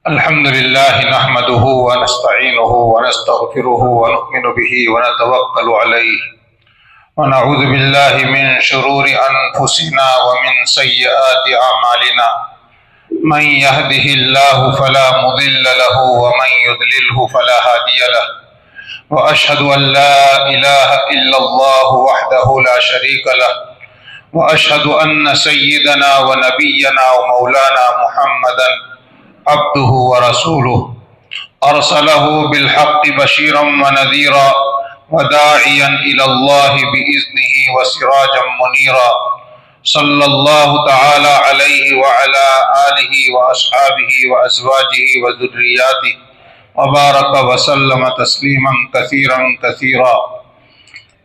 الحمد لله نحمده ونستعينه ونستغفره ونؤمن به ونتوكل عليه ونعوذ بالله من شرور أنفسنا ومن سيئات أعمالنا من يهده الله فلا مضل له ومن يضلله فلا هادي له وأشهد أن لا إله إلا الله وحده لا شريك له وأشهد أن سيدنا ونبينا ومولانا محمدا عبده ورسوله أرسله بالحق بشيرا ونذيرا وداعيا إلى الله بإذنه وسراجا منيرا صلى الله تعالى عليه وعلى آله وأصحابه وأزواجه وذرياته وبارك وسلم تسليما كثيرا كثيرا.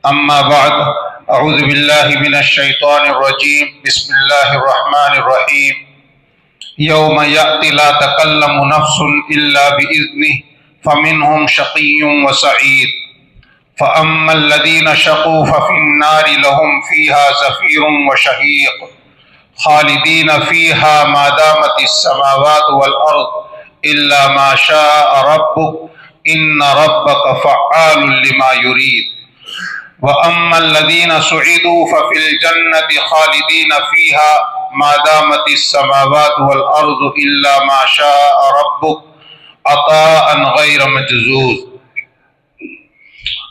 أما بعد، أعوذ بالله من الشيطان الرجيم. بسم الله الرحمن الرحيم. يوم يأتي لا تكلم نفس إلا بإذنه فمنهم شقي وسعيد فأما الذين شقوا ففي النار لهم فيها زفير وشهيق خالدين فيها ما دامت السماوات والأرض إلا ما شاء ربك إن ربك فعال لما يريد. وأما الذين سعدوا ففي الجنة خالدين فيها ما دامت السماوات والأرض إلا ما شاء ربك عطاء غير مجزوز.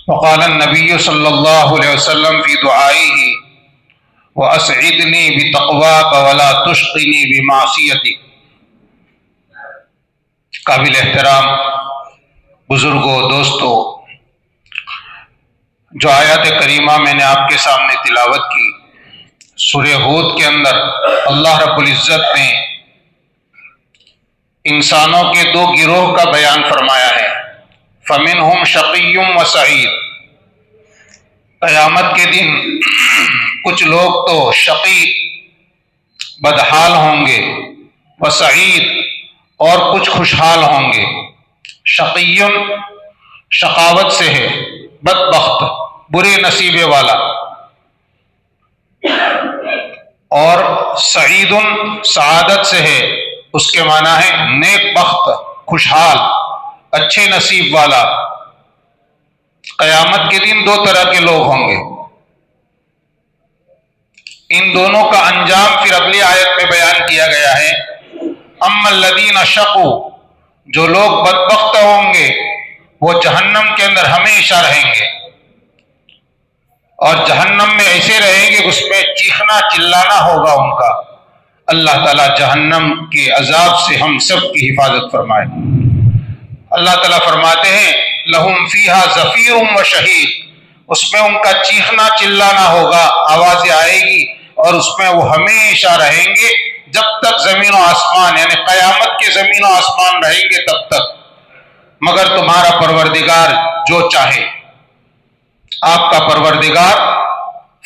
وقال النبي صلى الله عليه وسلم في دعائه وأسعدني بتقواك ولا تشقني بمعصيتك. قابل احترام بزرگوں، دوستو، جو آیات کریمہ میں نے آپ کے سامنے تلاوت کی، سورہ ہود کے اندر اللہ رب العزت نے انسانوں کے دو گروہ کا بیان فرمایا ہے. فَمِنْهُمْ شَقِيٌّ وَسَعِيدٌ. قیامت کے دن کچھ لوگ تو شقی بدحال ہوں گے، وسعید اور کچھ خوشحال ہوں گے. شقیٌ شقاوت سے ہے، بدبخت، برے نصیبے والا، اور سعید سعادت سے ہے، اس کے معنی ہے نیک بخت، خوشحال، اچھے نصیب والا. قیامت کے دن دو طرح کے لوگ ہوں گے. ان دونوں کا انجام پھر اگلی آیت میں بیان کیا گیا ہے. اما الذین شقوا، جو لوگ بدبخت ہوں گے وہ جہنم کے اندر ہمیشہ رہیں گے، اور جہنم میں ایسے رہیں گے اس میں چیخنا چلانا ہوگا ان کا. اللہ تعالیٰ جہنم کے عذاب سے ہم سب کی حفاظت فرمائے. اللہ تعالیٰ فرماتے ہیں لہم فیہا زفیر و شہیق، اس میں ان کا چیخنا چلانا ہوگا، آوازیں آئے گی، اور اس میں وہ ہمیشہ رہیں گے جب تک زمین و آسمان، یعنی قیامت کے زمین و آسمان رہیں گے تب تک. مگر تمہارا پروردگار جو چاہے، آپ کا پروردگار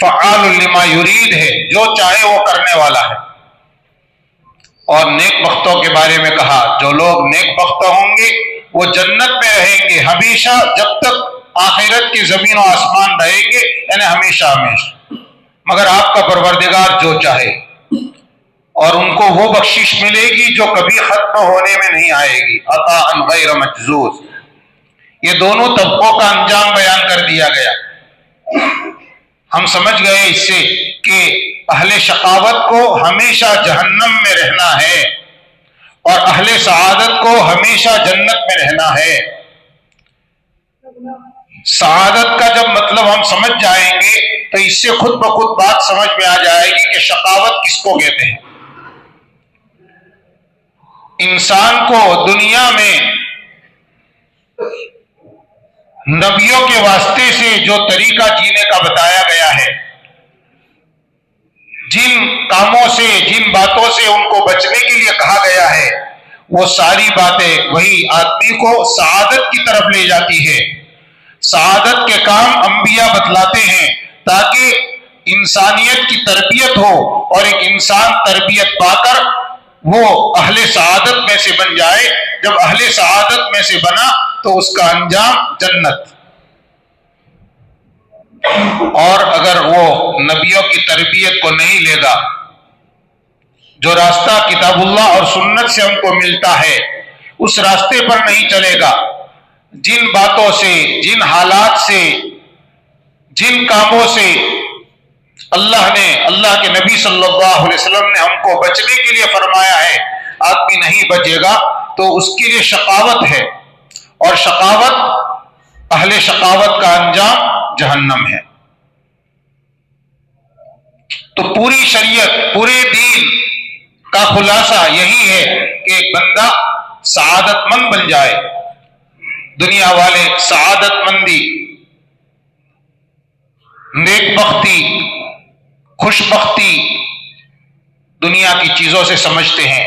فعال لما یرید ہے، جو چاہے وہ کرنے والا ہے. اور نیک بختوں کے بارے میں کہا جو لوگ نیک بخت ہوں گے وہ جنت میں رہیں گے ہمیشہ جب تک آخرت کی زمین و آسمان رہیں گے، یعنی ہمیشہ ہمیشہ. مگر آپ کا پروردگار جو چاہے، اور ان کو وہ بخشش ملے گی جو کبھی ختم ہونے میں نہیں آئے گی، عطاء غیر مجزوز. یہ دونوں طبقوں کا انجام بیان کر دیا گیا. ہم سمجھ گئے اس سے کہ اہل شقاوت کو ہمیشہ جہنم میں رہنا ہے، اور اہل سعادت کو ہمیشہ جنت میں رہنا ہے. سعادت کا جب مطلب ہم سمجھ جائیں گے تو اس سے خود بخود بات سمجھ میں آ جائے گی کہ شقاوت کس کو کہتے ہیں. انسان کو دنیا میں نبیوں کے واسطے سے جو طریقہ جینے کا بتایا گیا ہے، جن کاموں سے، جن باتوں سے ان کو بچنے کے لیے کہا گیا ہے، وہ ساری باتیں وہی آدمی کو سعادت کی طرف لے جاتی ہے. سعادت کے کام انبیاء بتلاتے ہیں تاکہ انسانیت کی تربیت ہو، اور ایک انسان تربیت پا کر وہ اہل سعادت میں سے بن جائے. جب اہل سعادت میں سے بنا تو اس کا انجام جنت. اور اگر وہ نبیوں کی تربیت کو نہیں لے گا، جو راستہ کتاب اللہ اور سنت سے ہم کو ملتا ہے اس راستے پر نہیں چلے گا، جن باتوں سے، جن حالات سے، جن کاموں سے اللہ کے نبی صلی اللہ علیہ وسلم نے ہم کو بچنے کے لیے فرمایا ہے، آدمی نہیں بچے گا تو اس کے لیے شقاوت ہے، اور اہل شقاوت کا انجام جہنم ہے۔ تو پوری شریعت، پورے دین کا خلاصہ یہی ہے کہ ایک بندہ سعادت مند بن جائے، دنیا والے سعادت مندی، نیک بختی، خوش بختی دنیا کی چیزوں سے سمجھتے ہیں۔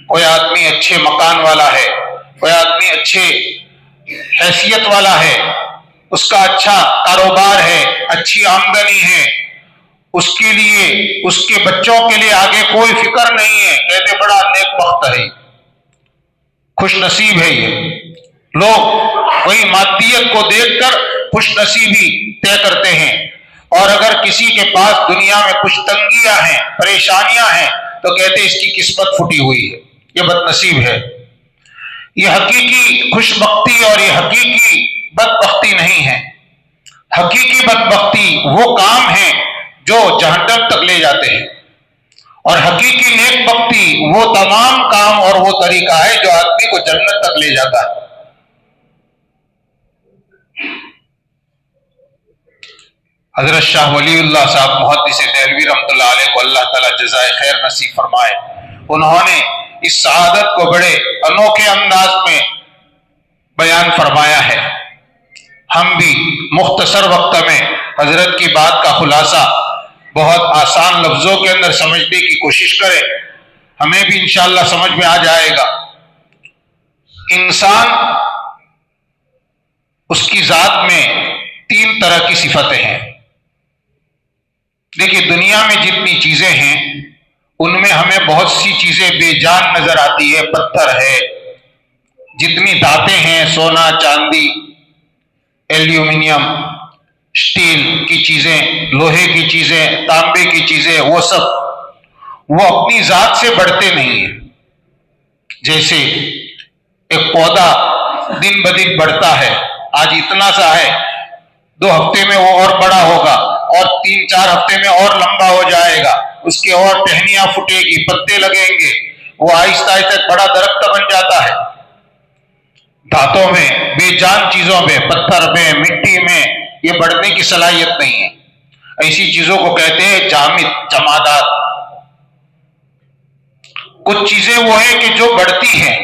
کوئی آدمی اچھے مکان والا ہے، کوئی آدمی اچھے حیثیت والا ہے، اس کا اچھا کاروبار ہے، اچھی آمدنی ہے، اس کے لیے، اس کے بچوں کے لیے آگے کوئی فکر نہیں ہے، کہتے بڑا نیک بخت ہے، خوش نصیب ہے۔ یہ لوگ وہی مادیت کو دیکھ کر خوش نصیبی طے کرتے ہیں، اور اگر کسی کے پاس دنیا میں کچھ تنگیاں ہیں، پریشانیاں ہیں، تو کہتے اس کی قسمت پھٹی ہوئی ہے، یہ بد نصیب ہے۔ یہ حقیقی خوش بختی اور یہ حقیقی بدبختی نہیں ہے۔ حقیقی بدبختی وہ کام ہیں جو جہنم تک لے جاتے ہیں، اور حقیقی نیک بختی وہ تمام کام اور وہ طریقہ ہے جو آدمی کو جنت تک لے جاتا ہے۔ حضرت شاہ ولی اللہ صاحب محدث دہلوی رحمۃ اللہ علیہ کو اللہ تعالیٰ جزائے خیر نصیب فرمائے، انہوں نے اس سعادت کو بڑے انوکھے انداز میں بیان فرمایا ہے۔ ہم بھی مختصر وقت میں حضرت کی بات کا خلاصہ بہت آسان لفظوں کے اندر سمجھنے کی کوشش کریں، ہمیں بھی انشاءاللہ سمجھ میں آ جائے گا۔ انسان، اس کی ذات میں 3 طرح کی صفتیں ہیں۔ دیکھیے دنیا میں جتنی چیزیں ہیں ان میں ہمیں بہت سی چیزیں بے جان نظر آتی ہے، پتھر ہے، جتنی دھاتیں ہیں، سونا، چاندی، ایلومینیم، اسٹیل کی چیزیں، لوہے کی چیزیں، تانبے کی چیزیں، وہ سب وہ اپنی ذات سے بڑھتے نہیں ہیں۔ جیسے ایک پودا دن بدن بڑھتا ہے، آج اتنا سا ہے، 2 ہفتے میں وہ اور بڑا ہوگا، اور 3-4 ہفتے میں اور لمبا ہو جائے گا، اس کے اور ٹہنیاں پھٹے گی، پتے لگیں گے، وہ آہستہ آہستہ بڑا درخت بن جاتا ہے۔ دھاتوں میں، بے جان چیزوں میں، پتھر میں، مٹی میں یہ بڑھنے کی صلاحیت نہیں ہے۔ ایسی چیزوں کو کہتے ہیں جامد، جمادات۔ کچھ چیزیں وہ ہیں کہ جو بڑھتی ہیں،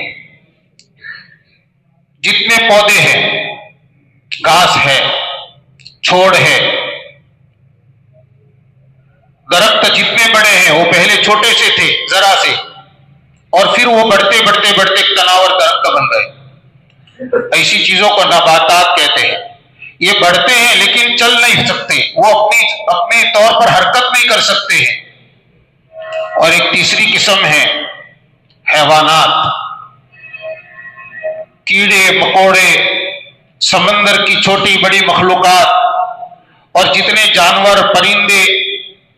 جتنے پودے ہیں، گھاس ہے، چھوڑ ہے، درخت جتنے بڑے ہیں وہ پہلے چھوٹے سے تھے، ذرا سے، اور پھر وہ بڑھتے بڑھتے بڑھتے تناور درخت بن گئے۔ ایسی چیزوں کو نباتات کہتے ہیں۔ یہ بڑھتے ہیں لیکن چل نہیں سکتے، وہ اپنے طور پر حرکت نہیں کر سکتے ہیں۔ اور ایک تیسری قسم ہے حیوانات، کیڑے مکوڑے، سمندر کی چھوٹی بڑی مخلوقات، اور جتنے جانور، پرندے،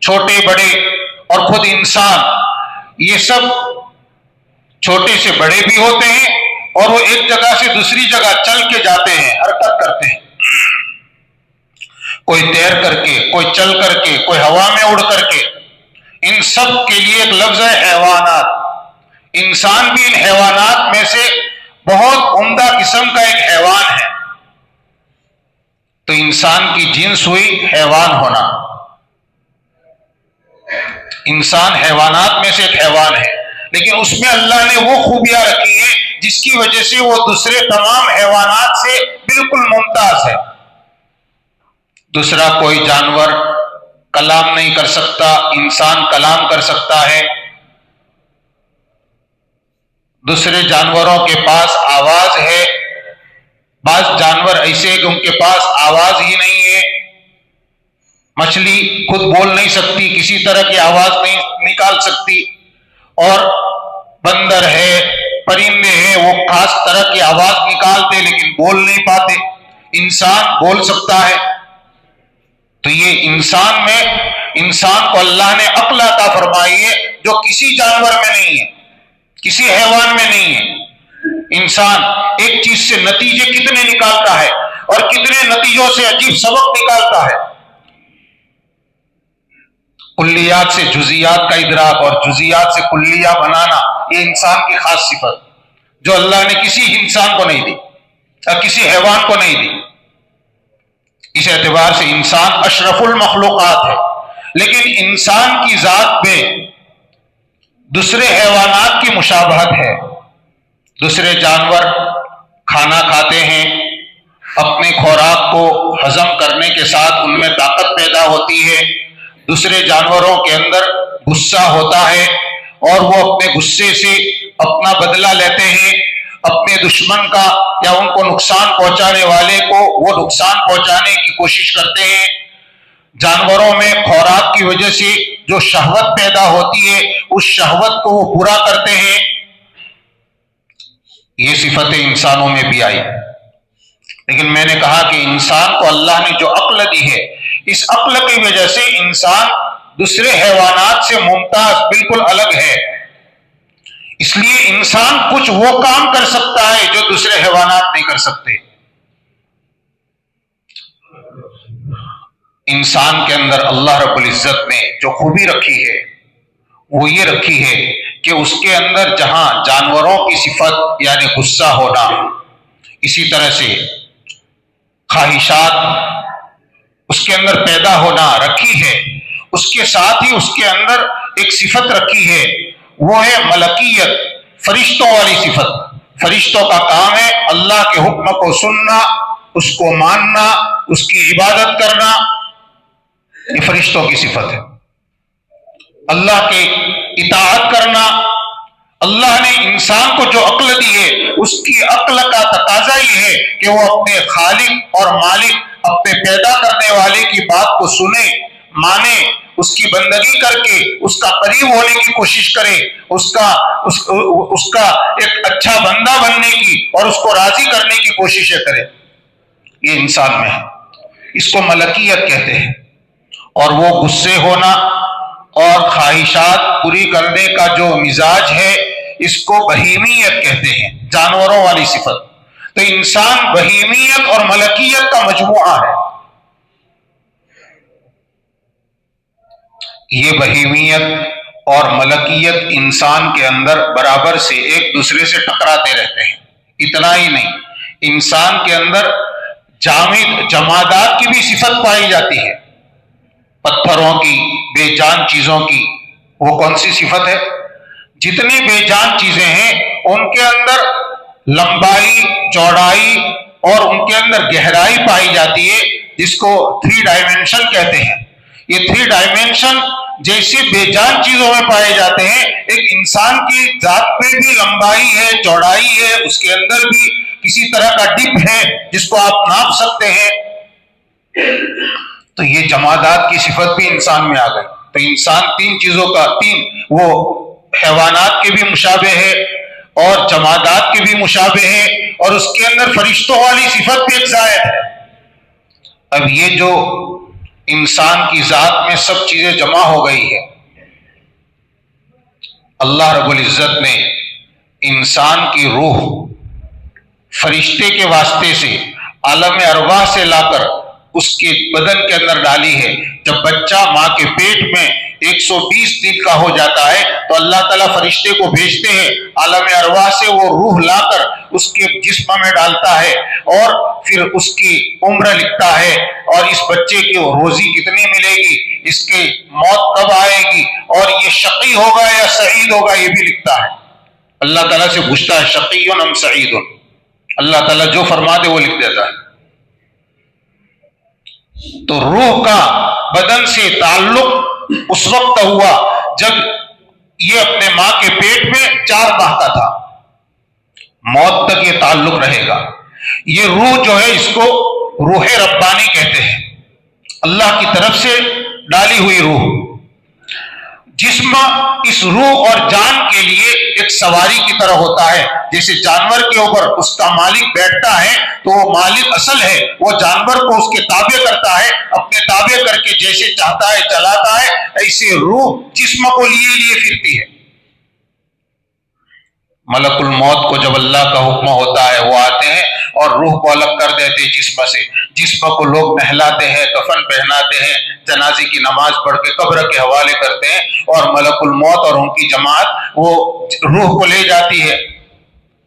چھوٹے بڑے، اور خود انسان، یہ سب چھوٹے سے بڑے بھی ہوتے ہیں، اور وہ ایک جگہ سے دوسری جگہ چل کے جاتے ہیں، حرکت کرتے ہیں، کوئی تیر کر کے، کوئی چل کر کے، کوئی ہوا میں اڑ کر کے۔ ان سب کے لیے ایک لفظ ہے حیوانات۔ انسان بھی ان حیوانات میں سے بہت عمدہ قسم کا ایک حیوان ہے۔ تو انسان کی جنس ہوئی حیوان ہونا۔ انسان حیوانات میں سے ایک حیوان ہے، لیکن اس میں اللہ نے وہ خوبیاں رکھی ہیں جس کی وجہ سے وہ دوسرے تمام حیوانات سے بالکل ممتاز ہے۔ دوسرا کوئی جانور کلام نہیں کر سکتا، انسان کلام کر سکتا ہے۔ دوسرے جانوروں کے پاس آواز ہے، بعض جانور ایسے کہ ان کے پاس آواز ہی نہیں ہے۔ مچھلی خود بول نہیں سکتی، کسی طرح کی آواز نہیں نکال سکتی، اور بندر ہے، پرندے ہیں، وہ خاص طرح کی آواز نکالتے لیکن بول نہیں پاتے۔ انسان بول سکتا ہے۔ تو یہ انسان کو اللہ نے عقل عطا فرمائی ہے جو کسی جانور میں نہیں ہے، کسی حیوان میں نہیں ہے۔ انسان ایک چیز سے نتیجے کتنے نکالتا ہے اور کتنے نتیجوں سے عجیب سبق نکالتا ہے. کلیات سے جزیات کا ادراک اور جزیات سے کلیہ بنانا، یہ انسان کی خاص صفت جو اللہ نے کسی انسان کو نہیں دی اور کسی حیوان کو نہیں دی. اس اعتبار سے انسان اشرف المخلوقات ہے. لیکن انسان کی ذات میں دوسرے حیوانات کی مشابہت ہے. دوسرے جانور کھانا کھاتے ہیں، اپنے خوراک کو ہضم کرنے کے ساتھ ان میں طاقت پیدا ہوتی ہے. دوسرے جانوروں کے اندر غصہ ہوتا ہے اور وہ اپنے غصے سے اپنا بدلہ لیتے ہیں. اپنے دشمن کا یا ان کو نقصان پہنچانے والے کو وہ نقصان پہنچانے کی کوشش کرتے ہیں. جانوروں میں خوراک کی وجہ سے جو شہوت پیدا ہوتی ہے اس شہوت کو وہ پورا کرتے ہیں. یہ صفتیں انسانوں میں بھی آئی. لیکن میں نے کہا کہ انسان کو اللہ نے جو عقل دی ہے، اس عقل کی وجہ سے انسان دوسرے حیوانات سے ممتاز بالکل الگ ہے. اس لیے انسان کچھ وہ کام کر سکتا ہے جو دوسرے حیوانات نہیں کر سکتے. انسان کے اندر اللہ رب العزت نے جو خوبی رکھی ہے وہ یہ رکھی ہے کہ اس کے اندر جہاں جانوروں کی صفت یعنی غصہ ہونا، اسی طرح سے خواہشات اس کے اندر پیدا ہونا رکھی ہے، اس کے ساتھ ہی اس کے اندر ایک صفت رکھی ہے، وہ ہے ملکیت، فرشتوں والی صفت. فرشتوں کا کام ہے اللہ کے حکم کو سننا، اس کو ماننا، اس کی عبادت کرنا. یہ فرشتوں کی صفت ہے. اللہ کے اطاعت کرنا. اللہ نے انسان کو جو عقل دی ہے اس کی عقل کا تقاضا یہ ہے کہ وہ اپنے خالق اور مالک، اپنے پیدا کرنے والے کی بات کو سنے، مانے، اس کی بندگی کر کے اس کا قریب ہونے کی کوشش کرے، اس کا ایک اچھا بندہ بننے کی اور اس کو راضی کرنے کی کوششیں کرے. یہ انسان میں ہے. اس کو ملکیت کہتے ہیں. اور وہ غصے ہونا اور خواہشات پوری کرنے کا جو مزاج ہے اس کو بہیمیت کہتے ہیں، جانوروں والی صفت. تو انسان بہیمیت اور ملکیت کا مجموعہ ہے. یہ بہیمیت اور ملکیت انسان کے اندر برابر سے ایک دوسرے سے ٹکراتے رہتے ہیں. اتنا ہی نہیں، انسان کے اندر جمادات کی بھی صفت پائی جاتی ہے. پتھروں کی، بے جان چیزوں کی. وہ کون سی صفت ہے؟ جتنی بے جان چیزیں ہیں ان کے اندر لمبائی، چوڑائی اور ان کے اندر گہرائی پائی جاتی ہے، جس کو 3 ڈائمینشن کہتے ہیں. یہ 3 ڈائمینشن جیسے بے جان چیزوں میں پائے جاتے ہیں، ایک انسان کی ذات میں بھی لمبائی ہے، چوڑائی ہے، اس کے اندر بھی کسی طرح کا ڈپ ہے جس کو آپ ناپ سکتے ہیں. تو یہ جمادات کی صفت بھی انسان میں آ گئی. تو انسان 3 چیزوں کا وہ حیوانات کے بھی مشابہ ہے اور جمادات کے بھی مشابہ ہے اور اس کے اندر فرشتوں والی صفت بھی ایک زائد ہے. اب یہ جو انسان کی ذات میں سب چیزیں جمع ہو گئی ہے، اللہ رب العزت نے انسان کی روح فرشتے کے واسطے سے عالم ارواح سے لا کر اس کے بدن کے اندر ڈالی ہے. جب بچہ ماں کے پیٹ میں 120 دن کا ہو جاتا ہے تو اللہ تعالیٰ فرشتے کو بھیجتے ہیں، عالم ارواح سے وہ روح لا کر اس کے جسم میں ڈالتا ہے اور پھر اس کی عمر لکھتا ہے اور اس بچے کی روزی کتنی ملے گی، اس کی موت کب آئے گی اور یہ شقی ہوگا یا سعید ہوگا یہ بھی لکھتا ہے. اللہ تعالیٰ سے پوچھتا ہے شقی ام سعید. اللہ تعالیٰ جو فرما دے وہ لکھ دیتا ہے. تو روح کا بدن سے تعلق اس وقت ہوا جب یہ اپنے ماں کے پیٹ میں 4 ماہ کا تھا. موت تک یہ تعلق رہے گا. یہ روح جو ہے اس کو روح ربانی کہتے ہیں، اللہ کی طرف سے ڈالی ہوئی روح. جسم اس روح اور جان کے لیے ایک سواری کی طرح ہوتا ہے. جیسے جانور کے اوپر اس کا مالک بیٹھتا ہے تو وہ مالک اصل ہے، وہ جانور کو اس کے تابع کرتا ہے، اپنے تابع کر کے جیسے چاہتا ہے چلاتا ہے. ایسے روح جسم کو لیے پھرتی ہے. ملک الموت کو جب اللہ کا حکم ہوتا ہے وہ آتے ہیں اور روح کو الگ کر دیتے جسم سے. جسم کو لوگ نہلاتے ہیں، کفن پہناتے ہیں، جنازے کی نماز پڑھ کے قبر کے حوالے کرتے ہیں، اور ملک الموت اور ان کی جماعت وہ روح کو لے جاتی ہے.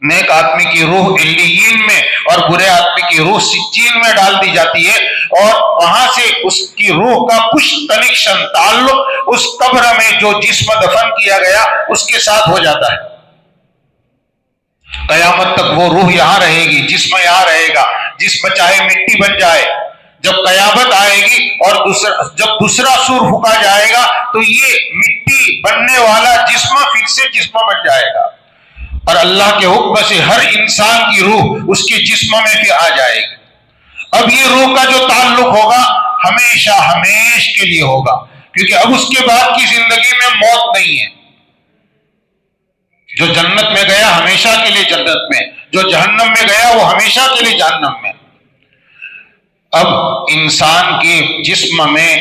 نیک آدمی کی روح علیین میں اور برے آدمی کی روح سجین میں ڈال دی جاتی ہے، اور وہاں سے اس کی روح کا کچھ کنیکشن، تعلق اس قبر میں جو جسم دفن کیا گیا اس کے ساتھ ہو جاتا ہے. قیامت تک وہ روح یہاں رہے گی، جسم یہاں رہے گا، جسم چاہے مٹی بن جائے. جب قیامت آئے گی اور جب دوسرا سور پھونکا جائے گا تو یہ مٹی بننے والا جسم پھر سے جسم بن جائے گا، اور اللہ کے حکم سے ہر انسان کی روح اس کے جسم میں بھی آ جائے گی. اب یہ روح کا جو تعلق ہوگا ہمیشہ ہمیش کے لیے ہوگا، کیونکہ اب اس کے بعد کی زندگی میں موت نہیں ہے. جو جنت میں گیا ہمیشہ کے لیے جنت میں، جو جہنم میں گیا وہ ہمیشہ کے لیے جہنم میں. اب انسان کے جسم میں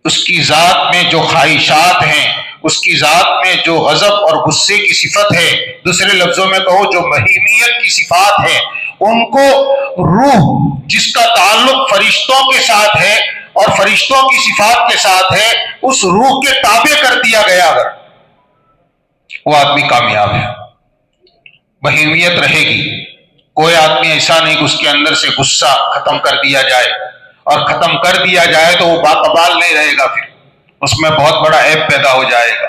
اس کی ذات میں جو خواہشات ہیں، اس کی ذات میں جو غضب اور غصے کی صفت ہے، دوسرے لفظوں میں کہو جو بہیمیت کی صفات ہے، ان کو روح جس کا تعلق فرشتوں کے ساتھ ہے اور فرشتوں کی صفات کے ساتھ ہے، اس روح کے تابع کر دیا گیا اگر، وہ آدمی کامیاب ہے. بہیمیت رہے گی. کوئی آدمی ایسا نہیں کہ اس کے اندر سے غصہ ختم کر دیا جائے، اور ختم کر دیا جائے تو وہ باقبال نہیں رہے گا، پھر اس میں بہت بڑا عیب پیدا ہو جائے گا.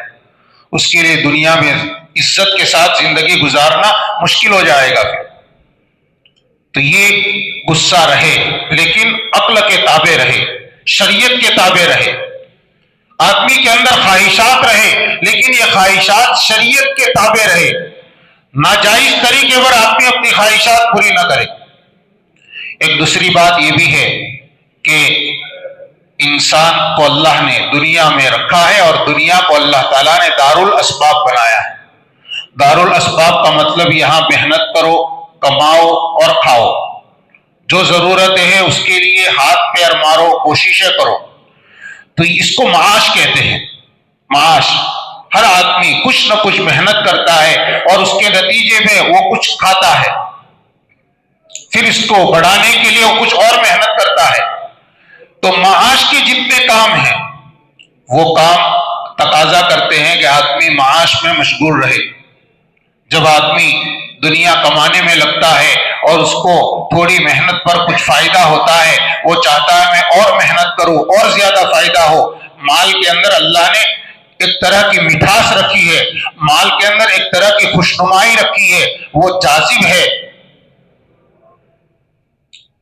اس کے لیے دنیا میں عزت کے ساتھ زندگی گزارنا مشکل ہو جائے گا. پھر تو یہ غصہ رہے لیکن عقل کے تابع رہے، شریعت کے تابع رہے. آدمی کے اندر خواہشات رہے لیکن یہ خواہشات شریعت کے تابع رہے. ناجائز طریقے پر آدمی اپنی خواہشات پوری نہ کرے. ایک دوسری بات یہ بھی ہے کہ انسان کو اللہ نے دنیا میں رکھا ہے، اور دنیا کو اللہ تعالیٰ نے دارالاسباب بنایا ہے. دارالاسباب کا مطلب یہاں محنت کرو، کماؤ اور کھاؤ، جو ضرورتیں ہیں اس کے لیے ہاتھ پیر مارو، کوششیں کرو. تو اس کو معاش کہتے ہیں. معاش، ہر آدمی کچھ نہ کچھ محنت کرتا ہے اور اس کے نتیجے میں وہ کچھ کھاتا ہے، پھر اس کو بڑھانے کے لیے وہ کچھ اور محنت کرتا ہے. تو معاش کے جتنے کام ہیں وہ کام تقاضا کرتے ہیں کہ آدمی معاش میں مشغول رہے. جب آدمی دنیا کمانے میں لگتا ہے اور اس کو تھوڑی محنت پر کچھ فائدہ ہوتا ہے، وہ چاہتا ہے میں اور محنت کروں اور زیادہ فائدہ ہو. مال کے اندر اللہ نے ایک طرح کی مٹھاس رکھی ہے، مال کے اندر ایک طرح کی خوشنمائی رکھی ہے، وہ جاذب ہے.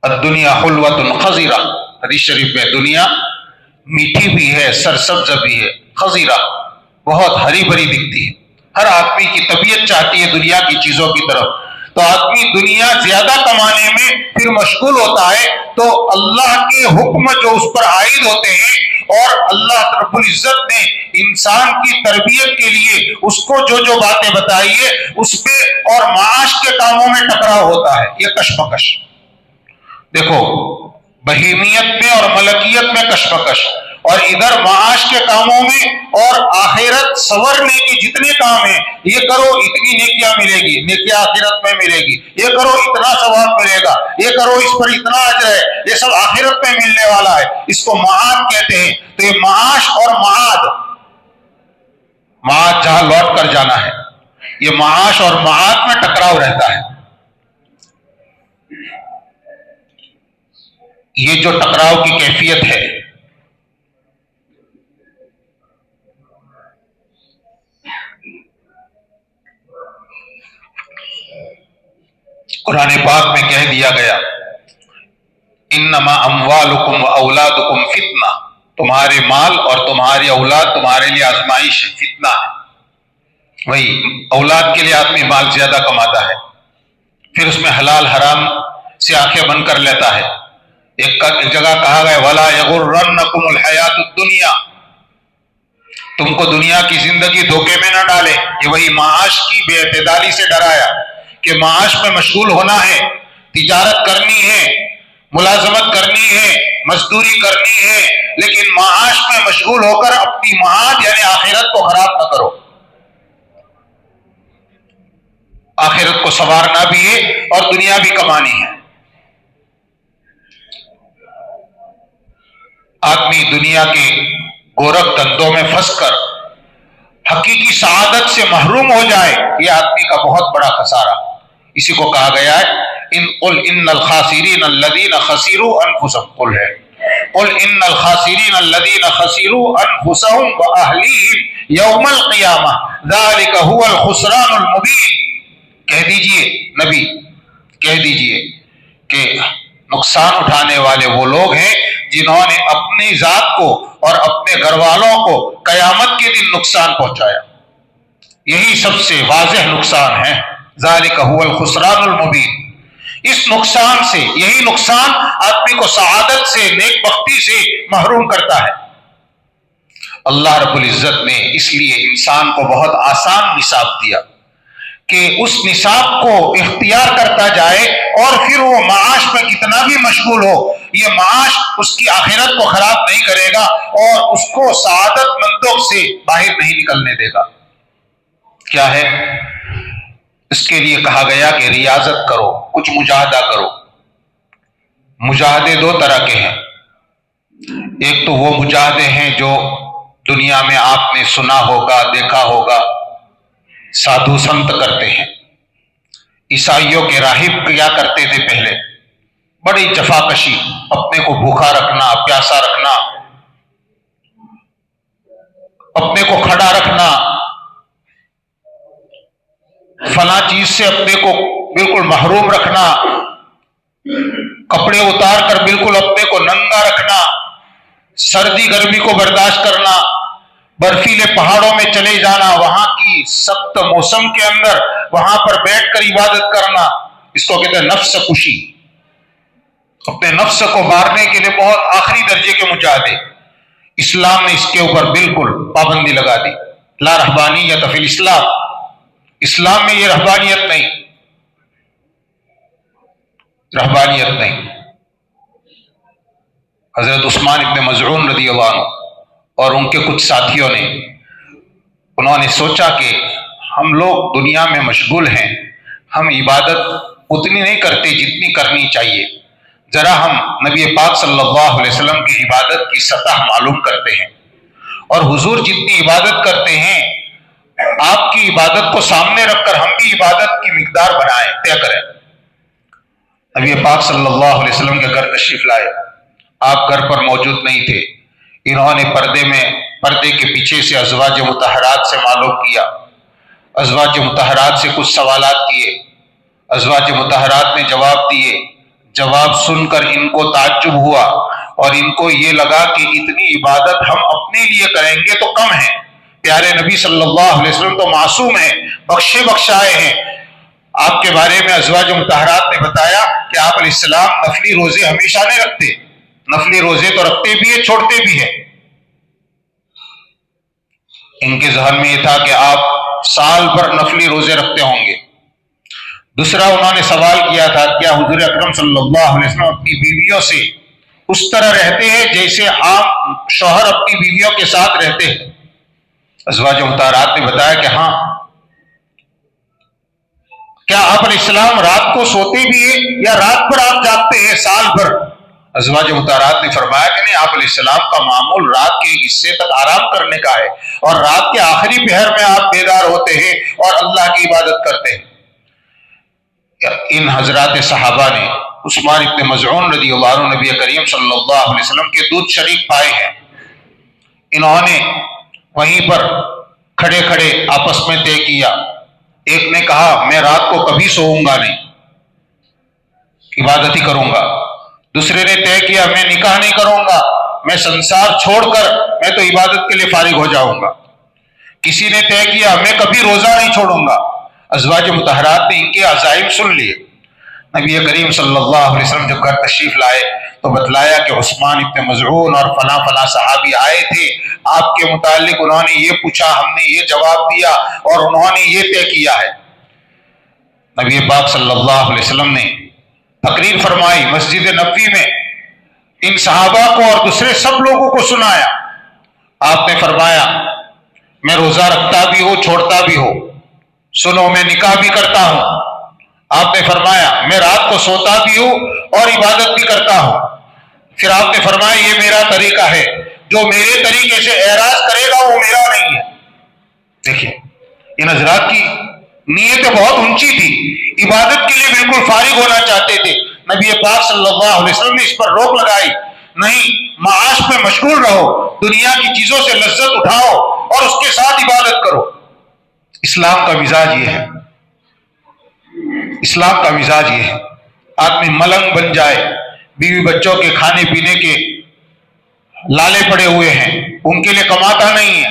الدنیا حلوۃ خضرہ، حدیث شریف میں دنیا میٹھی بھی ہے، سرسبز بھی ہے، خضرہ بہت ہری بھری دکھتی ہے. ہر آدمی کی طبیعت چاہتی ہے دنیا کی چیزوں کی طرف، تو آدمی دنیا زیادہ کمانے میں پھر مشغول ہوتا ہے. تو اللہ کے حکم جو اس پر عائد ہوتے ہیں، اور اللہ رب العزت نے انسان کی تربیت کے لیے اس کو جو باتیں بتائی ہے، اس پہ اور معاش کے کاموں میں ٹکراؤ ہوتا ہے. یہ کشمکش دیکھو، بہیمیت میں اور ملکیت میں کشمکش، اور ادھر معاش کے کاموں میں اور آخرت سنورنے کے جتنے کام ہیں، یہ کرو اتنی نیکیاں ملے گی، نیکیاں آخرت میں ملے گی، یہ کرو اتنا ثواب ملے گا، یہ کرو اس پر اتنا اجر ہے، یہ سب آخرت میں ملنے والا ہے. اس کو معاد کہتے ہیں. تو یہ معاش اور معاد جہاں لوٹ کر جانا ہے، یہ معاش اور معاد میں ٹکراؤ رہتا ہے. یہ جو ٹکراؤ کی کیفیت ہے، قرآن پاک میں کہہ دیا گیا انما اموالکم و اولادکم فتنہ، تمہارے مال اور تمہاری اولاد تمہارے لیے آزمائش ہے، فتنہ ہے. وہی اولاد کے لیے آدمی مال زیادہ کماتا ہے، پھر اس میں حلال حرام سے آنکھیں بند کر لیتا ہے. ایک جگہ کہا گیا وَلَا يَغُرَّنَّكُمُ الْحَيَاةُ الدُّنْيَا، تم کو دنیا کی زندگی دھوکے میں نہ ڈالے. یہ وہی معاش کی بے اعتدالی سے ڈرایا کہ معاش میں مشغول ہونا ہے، تجارت کرنی ہے، ملازمت کرنی ہے، مزدوری کرنی ہے، لیکن معاش میں مشغول ہو کر اپنی معاد یعنی آخرت کو خراب نہ کرو. آخرت کو سنوارنا بھی ہے اور دنیا بھی کمانی ہے۔ آدمی دنیا کے گورکھ دندوں میں پھنس کر حقیقی سعادت سے محروم ہو جائے، یہ آدمی کا بہت بڑا خسارہ۔ اسی کو کہا گیا ہے قل ان الخاسرین الذین خسروا انفسهم، قل ہے قل ان الخاسرین الذین خسروا انفسهم واہلیہم یوم القیامہ ذلک هو الخسران المبین۔ کہہ دیجئے نبی، کہہ دیجئے کہ نقصان اٹھانے والے وہ لوگ ہیں جنہوں نے اپنی ذات کو اور اپنے گھر والوں کو قیامت کے دن نقصان پہنچایا، یہی سب سے واضح نقصان ہے۔ ذالک هو الخسران المبین۔ اس نقصان سے، یہی نقصان آدمی کو سعادت سے، نیک بختی سے محروم کرتا ہے۔ اللہ رب العزت نے اس لیے انسان کو بہت آسان نصاب دیا کہ اس نصاب کو اختیار کرتا جائے، اور پھر وہ معاش میں کتنا بھی مشغول ہو، یہ معاش اس کی آخرت کو خراب نہیں کرے گا اور اس کو سعادت مندوں سے باہر نہیں نکلنے دے گا۔ کیا ہے؟ اس کے لیے کہا گیا کہ ریاضت کرو، کچھ مجاہدہ کرو۔ مجاہدے دو طرح کے ہیں، ایک تو وہ مجاہدے ہیں جو دنیا میں آپ نے سنا ہوگا، دیکھا ہوگا، سادھو سنت کرتے ہیں۔ عیسائیوں کے راہب کیا کرتے تھے پہلے؟ بڑی جفاکشی، اپنے کو بھوکا رکھنا، پیاسا رکھنا، اپنے کو کھڑا رکھنا، فلاں چیز سے اپنے کو بالکل محروم رکھنا، کپڑے اتار کر بالکل اپنے کو ننگا رکھنا، سردی گرمی کو برداشت کرنا، برفیلے پہاڑوں میں چلے جانا، وہاں کی سخت موسم کے اندر وہاں پر بیٹھ کر عبادت کرنا، اس کو کہتے ہیں نفس کشی۔ اپنے نفس کو مارنے کے لیے بہت آخری درجے کے مجاہدے۔ اسلام نے اس کے اوپر بالکل پابندی لگا دی۔ لا رہبانیت فی الاسلام، اسلام میں یہ رہبانیت نہیں، رہبانیت نہیں۔ حضرت عثمان ابن مظعون رضی اللہ عنہ اور ان کے کچھ ساتھیوں نے، انہوں نے سوچا کہ ہم لوگ دنیا میں مشغول ہیں، ہم عبادت اتنی نہیں کرتے جتنی کرنی چاہیے، ذرا ہم نبی پاک صلی اللہ علیہ وسلم کی عبادت کی سطح معلوم کرتے ہیں، اور حضور جتنی عبادت کرتے ہیں آپ کی عبادت کو سامنے رکھ کر ہم بھی عبادت کی مقدار بنائیں، طے کریں۔ نبی پاک صلی اللہ علیہ وسلم کے گھر تشریف لائے، آپ گھر پر موجود نہیں تھے، انہوں نے پردے کے پیچھے سے ازواج مطہرات سے معلوم کیا، ازواج مطہرات سے کچھ سوالات کیے، ازواج مطہرات نے جواب دیے، جواب سن کر ان کو تعجب ہوا اور ان کو یہ لگا کہ اتنی عبادت ہم اپنے لیے کریں گے تو کم ہے، پیارے نبی صلی اللہ علیہ وسلم تو معصوم ہیں، بخشے بخشائے ہیں۔ آپ کے بارے میں ازواج مطہرات نے بتایا کہ آپ علیہ السلام نفلی روزے ہمیشہ نہیں رکھتے، نفلی روزے تو رکھتے بھی ہیں، چھوڑتے بھی ہیں۔ ان کے ذہن میں یہ تھا کہ آپ سال بھر نفلی روزے رکھتے ہوں گے۔ دوسرا انہوں نے سوال کیا تھا، کیا حضور اکرم صلی اللہ علیہ وسلم اپنی بیویوں سے اس طرح رہتے ہیں جیسے عام شوہر اپنی بیویوں کے ساتھ رہتے ہیں؟ ازواج مطہرات نے بتایا کہ ہاں۔ کیا آپ علیہ السلام رات کو سوتے بھی ہیں یا رات بھر آپ جاگتے ہیں سال بھر؟ ازواج مطہرات نے فرمایا کہ نہیں، آپ علیہ السلام کا معمول رات کے ایک حصے تک آرام کرنے کا ہے، اور رات کے آخری پہر میں آپ بیدار ہوتے ہیں اور اللہ کی عبادت کرتے ہیں۔ ان حضرات صحابہ نے عثمان ابن مظعون رضی اللہ عنہ نبی کریم صلی اللہ علیہ وسلم کے دودھ شریک پائے ہیں۔ انہوں نے وہیں پر کھڑے کھڑے آپس میں طے کیا، ایک نے کہا میں رات کو کبھی سوؤں گا نہیں، عبادت ہی کروں گا۔ دوسرے نے طے کیا میں نکاح نہیں کروں گا، میں سنسار چھوڑ کر میں تو عبادت کے لیے فارغ ہو جاؤں گا۔ کسی نے طے کیا میں کبھی روزہ نہیں چھوڑوں گا۔ ازواج مطہرات نے ان کے عزائم سن لیے۔ نبی کریم صلی اللہ علیہ وسلم جب گھر تشریف لائے تو بتلایا کہ عثمان ابن مظعون اور فلاں فلاں صحابی آئے تھے، آپ کے متعلق انہوں نے یہ پوچھا، ہم نے یہ جواب دیا اور انہوں نے یہ طے کیا ہے۔ نبی پاک صلی اللہ علیہ وسلم نے تقریر فرمائی مسجد نبوی میں، ان صحابہ کو اور دوسرے سب لوگوں کو سنایا۔ آپ نے فرمایا میں روزہ رکھتا بھی ہوں، چھوڑتا بھی ہوں، سنو میں نکاح بھی کرتا ہوں. آپ نے فرمایا میں رات کو سوتا بھی ہوں اور عبادت بھی کرتا ہوں. پھر آپ نے فرمایا یہ میرا طریقہ ہے، جو میرے طریقے سے اعراض کرے گا وہ میرا نہیں ہے. دیکھیے ان حضرات کی نیتیں بہت اونچی تھی، عبادت کے لیے بالکل فارغ ہونا چاہتے تھے. نبی پاک صلی اللہ علیہ وسلم نے اس پر روک لگائی، نہیں معاش پہ مشغول رہو، دنیا کی چیزوں سے لذت اٹھاؤ اور اس کے ساتھ عبادت کرو. اسلام کا مزاج یہ ہے، اسلام کا مزاج یہ ہے. آدمی ملنگ بن جائے، بیوی بچوں کے کھانے پینے کے لالے پڑے ہوئے ہیں، ان کے لیے کماتا نہیں ہے،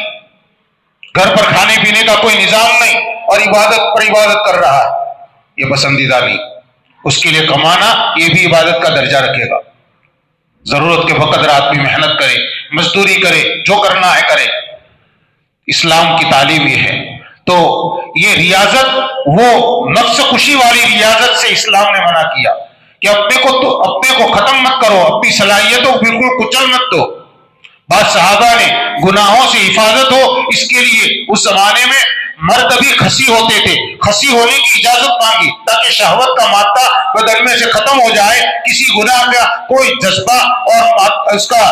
گھر پر کھانے پینے کا کوئی نظام نہیں اور عبادت پر عبادت کر رہا ہے، یہ پسندیدہ نہیں. اس کے لیے کمانا یہ بھی عبادت کا درجہ رکھے گا. ضرورت کے وقت رات میں محنت کرے، مزدوری کرے، جو کرنا ہے کرے. اسلام کی تعلیم یہ ہے. تو یہ ریاضت، وہ نفس کشی والی ریاضت سے اسلام نے منع کیا کہ اپنے کو ختم مت کرو، اپنی صلاحیتوں کو بالکل کچل مت دو. بعض صحابہ نے گناہوں سے حفاظت ہو اس کے لیے اس زمانے میں مرد بھی کھسی ہوتے تھے، کھسی ہونے کی اجازت مانگی تاکہ شہوت کا مادہ بدن میں سے ختم ہو جائے، کسی گناہ کا کوئی جذبہ اور اس کا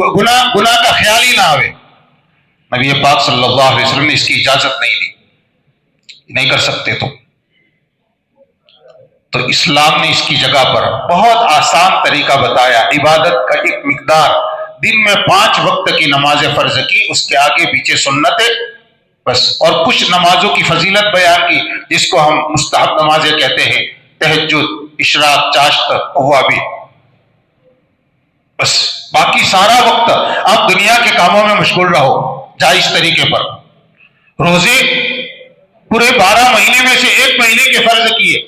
گناہ کا خیال ہی نہ آئے. نبی پاک صلی اللہ علیہ وسلم نے اس کی اجازت نہیں دی، نہیں کر سکتے. تو اسلام نے اس کی جگہ پر بہت آسان طریقہ بتایا. عبادت کا ایک مقدار، دن میں 5 وقت کی نماز فرض کی، اس کے آگے پیچھے سنتیں بس، اور کچھ نمازوں کی فضیلت بیان کی جس کو ہم مستحب نمازیں کہتے ہیں، تہجد، اشراق، چاشت، اوابی. بس باقی سارا وقت آپ دنیا کے کاموں میں مشغول رہو جائز طریقے پر. روزے پورے 12 مہینے میں سے 1 مہینے کے فرض کیے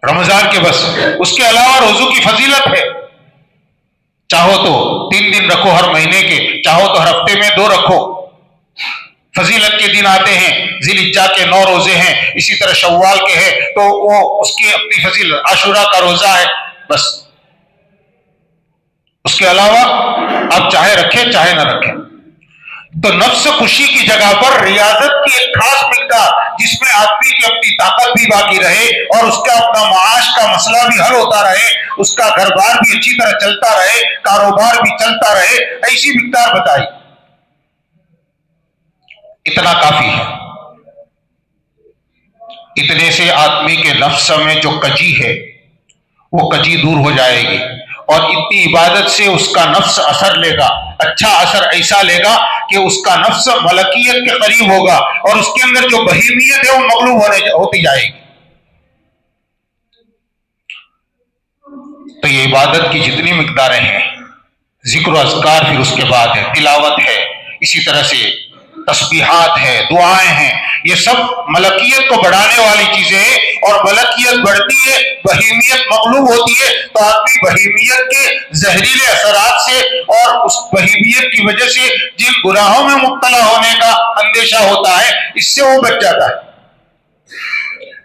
رمضان کے، بس اس کے علاوہ روزوں کی فضیلت ہے. چاہو تو 3 دن رکھو ہر مہینے کے، چاہو تو ہر ہفتے میں 2 رکھو. فضیلت کے دن آتے ہیں، ذی الحجہ کے 9 روزے ہیں، اسی طرح شوال کے ہیں تو وہ اس کی اپنی فضیلت، عاشوراء کا روزہ ہے. بس اس کے علاوہ آپ چاہے رکھیں چاہے نہ رکھیں. تو نفس خوشی کی جگہ پر ریاضت کی ایک خاص مقدار جس میں آدمی کی اپنی طاقت بھی باقی رہے اور اس کا اپنا معاش کا مسئلہ بھی حل ہوتا رہے، اس کا گھر بار بھی اچھی طرح چلتا رہے، کاروبار بھی چلتا رہے، ایسی مقدار بتائی. اتنا کافی ہے. اتنے سے آدمی کے نفس میں جو کجی ہے وہ کجی دور ہو جائے گی، اور اتنی عبادت سے اس کا نفس اثر لے گا، اچھا اثر ایسا لے گا کہ اس کا نفس ملکیت کے قریب ہوگا اور اس کے اندر جو بہیمیت ہے وہ مغلوب ہوتی جائے گی. تو یہ عبادت کی جتنی مقداریں ہیں، ذکر و اذکار پھر اس کے بعد ہے، تلاوت ہے، اسی طرح سے تسبیحات ہے، دعائیں ہیں، یہ سب ملکیت کو بڑھانے والی چیزیں ہیں. اور ملکیت بڑھتی ہے، بہیمیت مغلوب ہوتی ہے، تو آدمی بہیمیت کے زہریلے اثرات سے اور اس بہیمیت کی وجہ سے جن گناہوں میں مبتلا ہونے کا اندیشہ ہوتا ہے اس سے وہ بچ جاتا ہے.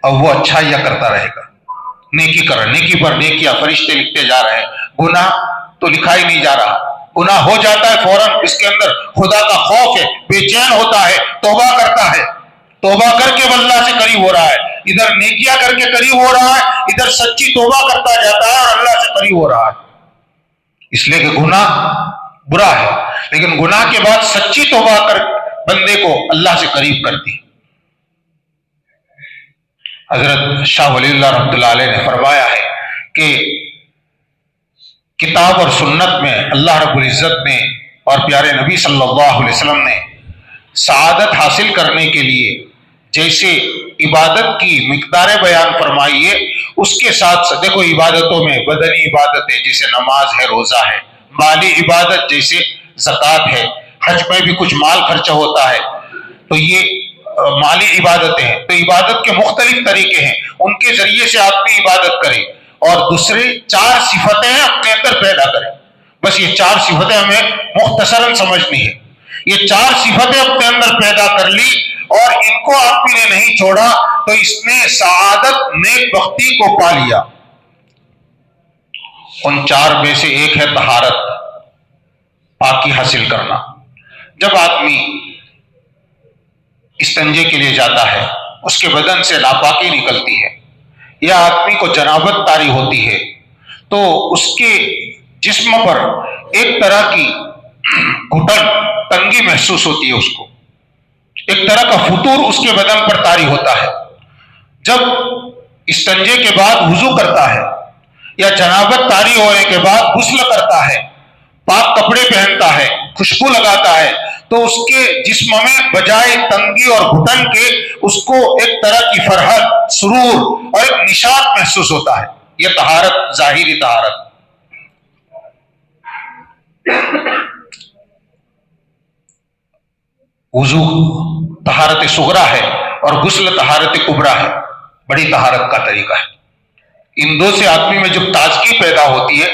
اب وہ اچھائیاں کرتا رہے گا، نیکی نیکی پر نیکیاں فرشتے لکھتے جا رہے ہیں. گناہ تو لکھا ہی نہیں جا رہا، گناہ ہو جاتا ہے فوراً اس کے اندر خدا کا خوف ہے، بے چین ہوتا ہے، توبہ کرتا ہے، توبہ کر کے اللہ سے قریب ہو رہا ہے، ادھر نیکیاں کر کے قریب ہو رہا ہے، ادھر سچی توبہ کرتا جاتا ہے اور اللہ سے قریب ہو رہا ہے. اس لیے کہ گناہ برا ہے، لیکن گناہ کے بعد سچی توبہ کر بندے کو اللہ سے قریب کرتی. حضرت شاہ ولی اللہ رحمۃ اللہ علیہ نے فرمایا ہے کہ کتاب اور سنت میں اللہ رب العزت نے اور پیارے نبی صلی اللہ علیہ وسلم نے سعادت حاصل کرنے کے لیے جیسے عبادت کی مقداریں بیان فرمائی ہے، اس کے ساتھ دیکھو عبادتوں میں بدنی عبادت ہے جیسے نماز ہے، روزہ ہے، مالی عبادت جیسے زکوٰۃ ہے، حج میں بھی کچھ مال خرچہ ہوتا ہے، تو یہ مالی عبادتیں ہیں. تو عبادت کے مختلف طریقے ہیں، ان کے ذریعے سے آدمی عبادت کرے اور دوسرے 4 صفتیں اپنے اندر پیدا کرے. بس یہ 4 صفتیں ہمیں مختصراً سمجھنی ہے. یہ 4 صفتیں اپنے اندر پیدا کر لی اور ان کو آدمی نے نہیں چھوڑا تو اس نے سعادت نیک بختی کو پا لیا. ان 4 میں سے ایک ہے طہارت، پاکی حاصل کرنا. جب آدمی استنجے کے لیے جاتا ہے، اس کے بدن سے ناپاکی نکلتی ہے یا آدمی کو جنابت طاری ہوتی ہے تو اس کے جسم پر ایک طرح کی گھٹن تنگی محسوس ہوتی ہے، اس کو ایک طرح کا فطور اس کے بدن پر طاری ہوتا ہے۔ جب استنجے کے بعد وضو کرتا ہے یا جنابت طاری ہونے کے بعد غسل کرتا ہے، پاک کپڑے پہنتا ہے، خوشبو لگاتا ہے، تو اس کے جسم میں بجائے تنگی اور گھٹن کے اس کو ایک طرح کی فرحت، سرور اور ایک نشاط محسوس ہوتا ہے۔ یہ طہارت، ظاہری طہارت۔ وضو طہارت صغرا ہے اور غسل طہارت کبریٰ ہے، بڑی طہارت کا طریقہ ہے۔ ان دو سے آدمی میں جب تازگی پیدا ہوتی ہے،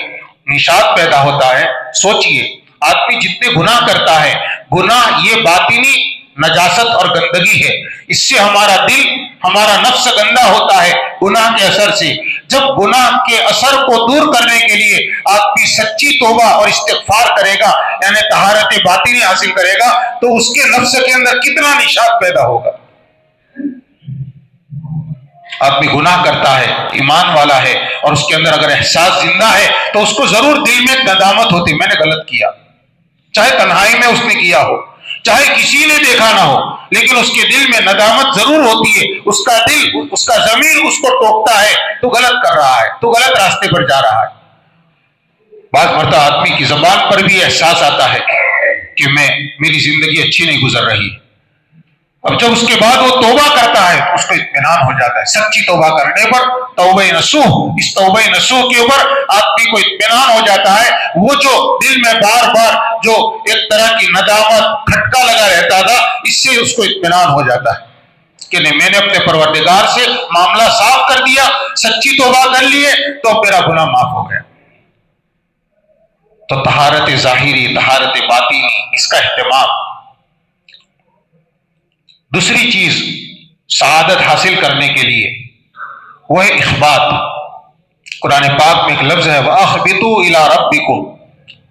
نشاط پیدا ہوتا ہے۔ سوچئے آدمی جتنے گناہ کرتا ہے، گناہ یہ باطنی نجاست اور گندگی ہے، اس سے ہمارا دل، ہمارا نفس گندا ہوتا ہے گناہ کے اثر سے۔ جب گناہ کے اثر کو دور کرنے کے لیے آدمی سچی توبہ اور استغفار کرے گا، یعنی طہارت باطنی حاصل کرے گا، تو اس کے نفس کے اندر کتنا نشاط پیدا ہوگا۔ آدمی گناہ کرتا ہے، ایمان والا ہے، اور اس کے اندر اگر احساس زندہ ہے تو اس کو ضرور دل میں ندامت ہوتی، میں نے غلط کیا، چاہے تنہائی میں اس نے کیا ہو، چاہے کسی نے دیکھا نہ ہو، لیکن اس کے دل میں ندامت ضرور ہوتی ہے۔ اس کا دل، اس کا ضمیر اس کو ٹوکتا ہے، تو غلط کر رہا ہے، تو غلط راستے پر جا رہا ہے۔ بعض مرتبہ آدمی کی زبان پر بھی احساس آتا ہے کہ میری زندگی اچھی نہیں گزر رہی۔ اب جب اس کے بعد وہ توبہ کرتا ہے اس کو اطمینان ہو جاتا ہے۔ سچی توبہ کرنے پر توبہ نصوح، اس توبہ نصوح کے اوپر آدمی کو اطمینان ہو جاتا ہے۔ وہ جو دل میں بار بار جو ایک طرح کی ندامت، کھٹکا لگا رہتا تھا، اس سے اس کو اطمینان ہو جاتا ہے کہ نہیں، میں نے اپنے پروردگار سے معاملہ صاف کر دیا، سچی توبہ کر لیے تو میرا گناہ معاف ہو گیا۔ تو طہارت ظاہری، طہارت باطنی، اس کا اہتمام۔ دوسری چیز سعادت حاصل کرنے کے لیے وہ ہے اخبات۔ قرآن پاک میں ایک لفظ ہے وَأَخْبِتُوا إِلَىٰ رَبِّكُمْ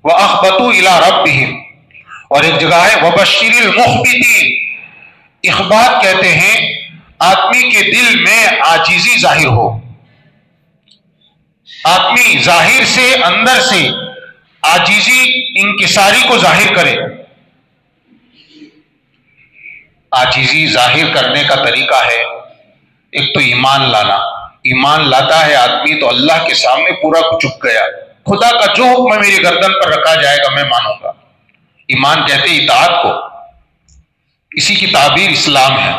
وَأَخْبَتُوا إِلَىٰ رَبِّهِمْ، اور ایک جگہ ہے وَبَشِّرِ الْمُخْبِتِينَ۔ اخبات کہتے ہیں آدمی کے دل میں عاجزی ظاہر ہو، آدمی ظاہر سے، اندر سے عاجزی، انکساری کو ظاہر کرے۔ عاجزی ظاہر کرنے کا طریقہ ہے ایک تو ایمان لانا۔ ایمان لاتا ہے آدمی تو اللہ کے سامنے پورا جھک گیا، خدا کا جو حکم میری گردن پر رکھا جائے گا میں مانوں گا۔ ایمان کہتے ہیں اطاعت کو، اسی کی تعبیر اسلام ہے۔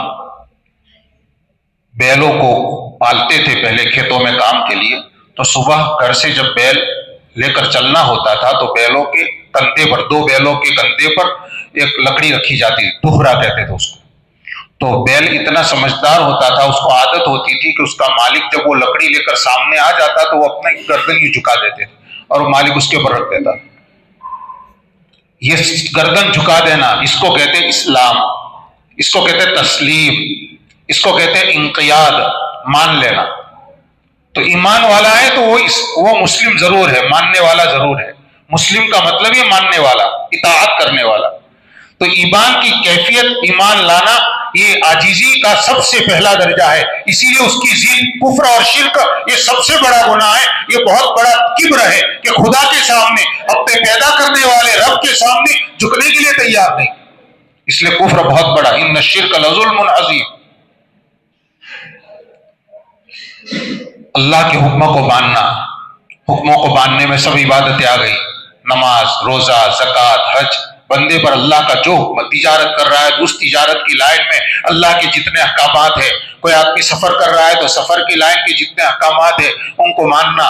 بیلوں کو پالتے تھے پہلے کھیتوں میں کام کے لیے، تو صبح گھر سے جب بیل لے کر چلنا ہوتا تھا تو بیلوں کے کندھے پر، دو بیلوں کے کندھے پر ایک لکڑی رکھی جاتی تھی، دوہرا کہتے تھے اس کو۔ تو بیل اتنا سمجھدار ہوتا تھا، اس کو عادت ہوتی تھی کہ اس کا مالک جب وہ لکڑی لے کر سامنے آ جاتا تو وہ اپنا گردن ہی جھکا دیتے تھے اور وہ مالک اس کے اوپر رکھ دیتا۔ یہ گردن جھکا دینا، اس کو کہتے ہیں اسلام، اس کو کہتے ہیں تسلیم، اس کو کہتے ہیں انقیاد، مان لینا۔ تو ایمان والا ہے تو وہ مسلم ضرور ہے، ماننے والا ضرور ہے۔ مسلم کا مطلب یہ ماننے والا، اطاعت کرنے والا۔ تو ایمان کی کیفیت، ایمان لانا، یہ عاجزی کا سب سے پہلا درجہ ہے۔ اسی لیے اس کی ضد کفر اور شرک یہ سب سے بڑا گناہ ہے، یہ بہت بڑا کبر ہے کہ خدا کے سامنے، اپنے پیدا کرنے والے رب کے سامنے جھکنے کے لیے تیار نہیں۔ اس لیے کفر بہت بڑا، ان الشرک لظلم عظیم۔ اللہ کے حکموں کو ماننا، حکموں کو ماننے میں سب عبادتیں آ گئی، نماز، روزہ، زکوٰۃ، حج۔ بندے پر اللہ کا جو حکم، تجارت کر رہا ہے تو اس تجارت کی لائن میں اللہ کے جتنے احکامات ہیں، کوئی آدمی سفر کر رہا ہے تو سفر کی لائن کے جتنے احکامات ہیں ان کو ماننا،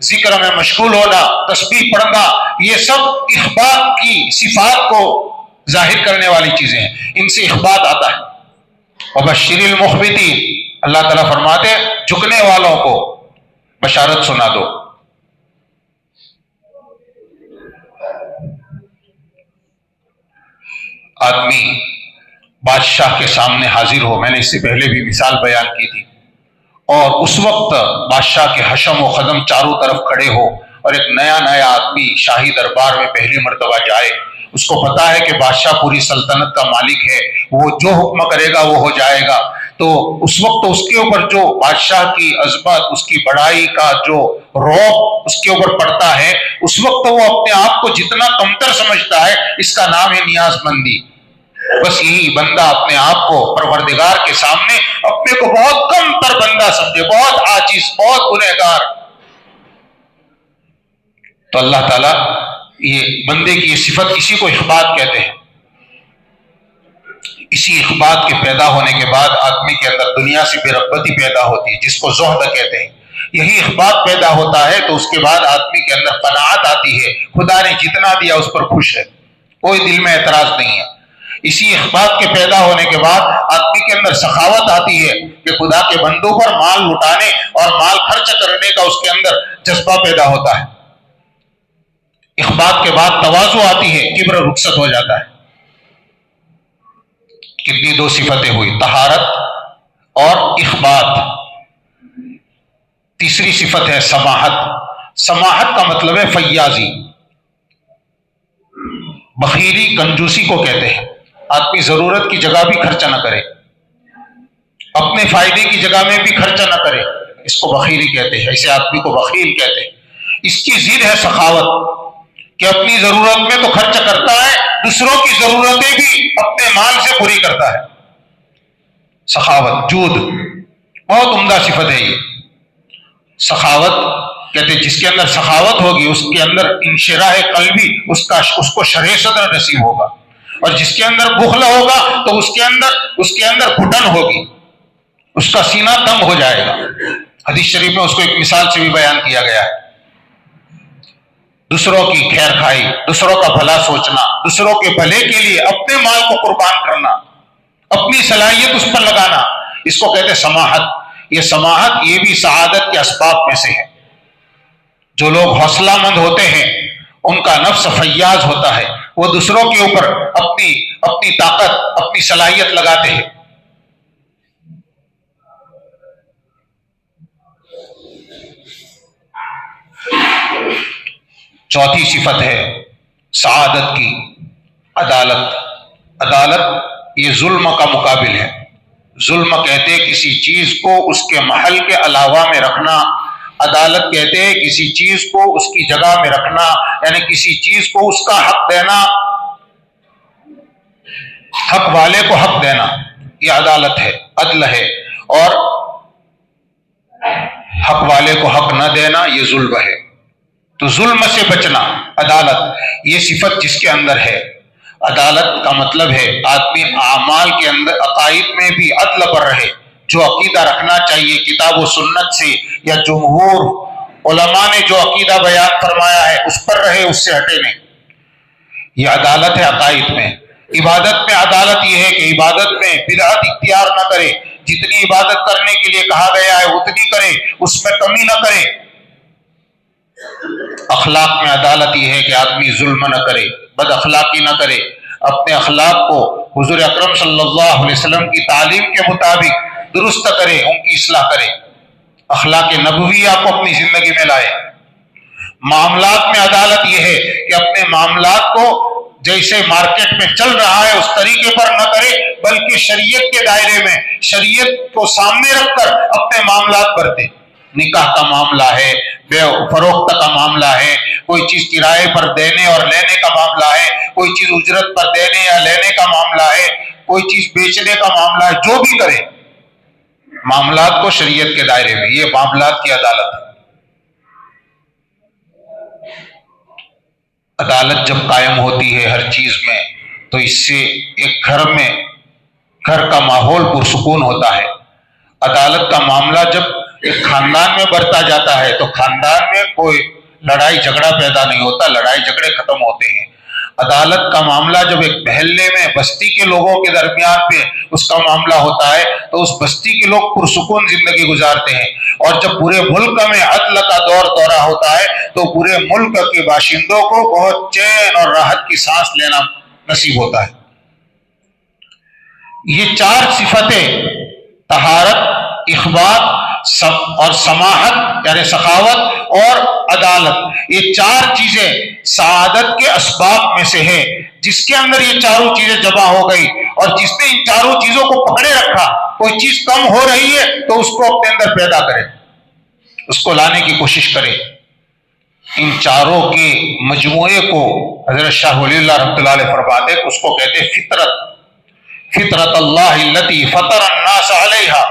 ذکر میں مشغول ہونا، تسبیح پڑھنا، یہ سب اخبات کی صفات کو ظاہر کرنے والی چیزیں ہیں، ان سے اخبات آتا ہے۔ وبشر المخبتین، اللہ تعالیٰ فرماتے ہیں جھکنے والوں کو بشارت سنا دو۔ آدمی بادشاہ کے سامنے حاضر ہو، میں نے اس سے پہلے بھی مثال بیان کی تھی، اور اس وقت بادشاہ کے حشم و خدم چاروں طرف کھڑے ہو، اور ایک نیا آدمی شاہی دربار میں پہلی مرتبہ جائے، اس کو پتا ہے کہ بادشاہ پوری سلطنت کا مالک ہے، وہ جو حکم کرے گا وہ ہو جائے گا، تو اس وقت اس کے اوپر جو بادشاہ کی عظمت، اس کی بڑائی کا جو رعب اس کے اوپر پڑتا ہے، اس وقت وہ اپنے آپ کو جتنا کمتر سمجھتا ہے، اس کا نام ہے نیاز مندی۔ بس یہی بندہ اپنے آپ کو پروردگار کے سامنے اپنے کو بہت کم تر بندہ سمجھے، بہت عاجز، بہت گنہگار، تو اللہ تعالیٰ یہ بندے کی یہ صفت، اسی کو اخبات کہتے ہیں۔ اسی اخبات کے پیدا ہونے کے بعد آدمی کے اندر دنیا سے بے رغبتی پیدا ہوتی ہے، جس کو زہد کہتے ہیں۔ یہی اخبات پیدا ہوتا ہے تو اس کے بعد آدمی کے اندر قناعت آتی ہے، خدا نے جتنا دیا اس پر خوش ہے، کوئی دل میں اعتراض نہیں ہے۔ اسی اخبات کے پیدا ہونے کے بعد آدمی کے اندر سخاوت آتی ہے کہ خدا کے بندوں پر مال لٹانے اور مال خرچ کرنے کا اس کے اندر جذبہ پیدا ہوتا ہے۔ اخبات کے بعد تواضع آتی ہے، کبر رخصت ہو جاتا ہے۔ کتنی دو صفتیں ہوئی، طہارت اور اخبات۔ تیسری صفت ہے سماحت۔ سماحت کا مطلب ہے فیاضی، بخیلی، کنجوسی کو کہتے ہیں۔ آدمی ضرورت کی جگہ بھی خرچہ نہ کرے، اپنے فائدے کی جگہ میں بھی خرچہ نہ کرے، اس کو بخیلی کہتے ہیں، ایسے آدمی کو بخیل کہتے ہیں۔ اس کی ضد ہے سخاوت، کہ اپنی ضرورت میں تو خرچ کرتا ہے، دوسروں کی ضرورتیں بھی اپنے مال سے پوری کرتا ہے۔ سخاوت، جود، بہت عمدہ صفت ہے یہ۔ سخاوت کہتے ہیں جس کے اندر سخاوت ہوگی اس کے اندر انشراح قلبی، اس کو شرح صدر نصیب ہوگا، اور جس کے اندر بخل ہوگا تو اس کے اندر گھٹن ہوگی، اس کا سینہ تنگ ہو جائے گا۔ حدیث شریف میں اس کو ایک مثال سے بھی بیان کیا گیا ہے، دوسروں کی خیر خواہی، دوسروں کا بھلا سوچنا، دوسروں کے بھلے کے لیے اپنے مال کو قربان کرنا، اپنی صلاحیت اس پر لگانا، اس کو کہتے ہیں سماحت۔ یہ سماحت یہ بھی سعادت کے اسباب میں سے ہے۔ جو لوگ حوصلہ مند ہوتے ہیں ان کا نفس فیاض ہوتا ہے، وہ دوسروں کے اوپر اپنی طاقت، اپنی صلاحیت لگاتے ہیں۔ چوتھی صفت ہے سعادت کی عدالت۔ عدالت یہ ظلم کا مقابل ہے۔ ظلم کہتے ہیں کسی چیز کو اس کے محل کے علاوہ میں رکھنا، عدالت کہتے ہیں کسی چیز کو اس کی جگہ میں رکھنا، یعنی کسی چیز کو اس کا حق دینا، حق والے کو حق دینا، یہ عدالت ہے، عدل ہے۔ اور حق والے کو حق نہ دینا یہ ظلم ہے۔ تو ظلم سے بچنا عدالت، یہ صفت جس کے اندر ہے۔ عدالت کا مطلب ہے آدمی اعمال کے اندر، عقائد میں بھی عدل پر رہے، جو عقیدہ رکھنا چاہیے کتاب و سنت سے یا جمہور علماء نے جو عقیدہ بیان فرمایا ہے اس پر رہے، اس سے ہٹے نہیں۔ یہ عدالت ہے عقائد میں۔ عبادت میں عدالت یہ ہے کہ عبادت میں بدعت اختیار نہ کرے، جتنی عبادت کرنے کے لیے کہا گیا ہے اتنی کرے، اس میں کمی نہ کرے۔ اخلاق میں عدالت یہ ہے کہ آدمی ظلم نہ کرے، بد اخلاقی نہ کرے، اپنے اخلاق کو حضور اکرم صلی اللہ علیہ وسلم کی تعلیم کے مطابق درست کرے، ان کی اصلاح کرے، اخلاق نبویہ کو اپنی زندگی میں لائے۔ معاملات میں عدالت یہ ہے کہ اپنے معاملات کو جیسے مارکیٹ میں چل رہا ہے اس طریقے پر نہ کرے، بلکہ شریعت کے دائرے میں، شریعت کو سامنے رکھ کر اپنے معاملات برتے۔ نکاح کا معاملہ ہے، بے فروخت کا معاملہ ہے، کوئی چیز کرائے پر دینے اور لینے کا معاملہ ہے، کوئی چیز اجرت پر دینے یا لینے کا معاملہ ہے، کوئی چیز بیچنے کا معاملہ ہے، جو بھی کرے معاملات کو شریعت کے دائرے میں، یہ معاملات کی عدالت ہے۔ عدالت جب قائم ہوتی ہے ہر چیز میں تو اس سے ایک گھر کا ماحول پرسکون ہوتا ہے۔ عدالت کا معاملہ جب ایک خاندان میں برتا جاتا ہے تو خاندان میں کوئی لڑائی جھگڑا پیدا نہیں ہوتا، لڑائی جھگڑے ختم ہوتے ہیں۔ عدالت کا معاملہ جب ایک محلے میں بستی کے لوگوں کے درمیان پہ اس کا معاملہ ہوتا ہے تو اس بستی کے لوگ پرسکون زندگی گزارتے ہیں، اور جب پورے ملک میں عدل کا دورہ ہوتا ہے تو پورے ملک کے باشندوں کو بہت چین اور راحت کی سانس لینا نصیب ہوتا ہے۔ یہ چار صفتیں، طہارت، اخبات، اور سماحت یعنی سخاوت اور عدالت، یہ چار چیزیں سعادت کے اسباب میں سے ہے۔ جس کے اندر یہ چاروں چیزیں جمع ہو گئی اور جس نے ان چاروں چیزوں کو پکڑے رکھا، کوئی چیز کم ہو رہی ہے تو اس کو اپنے اندر پیدا کرے، اس کو لانے کی کوشش کرے۔ ان چاروں کے مجموعے کو حضرت شاہ ولی اللہ رحمۃ اللہ علیہ فرماتے ہیں، اس کو کہتے ہیں فطرت، فطرت اللہ التی فطر الناس علیہا۔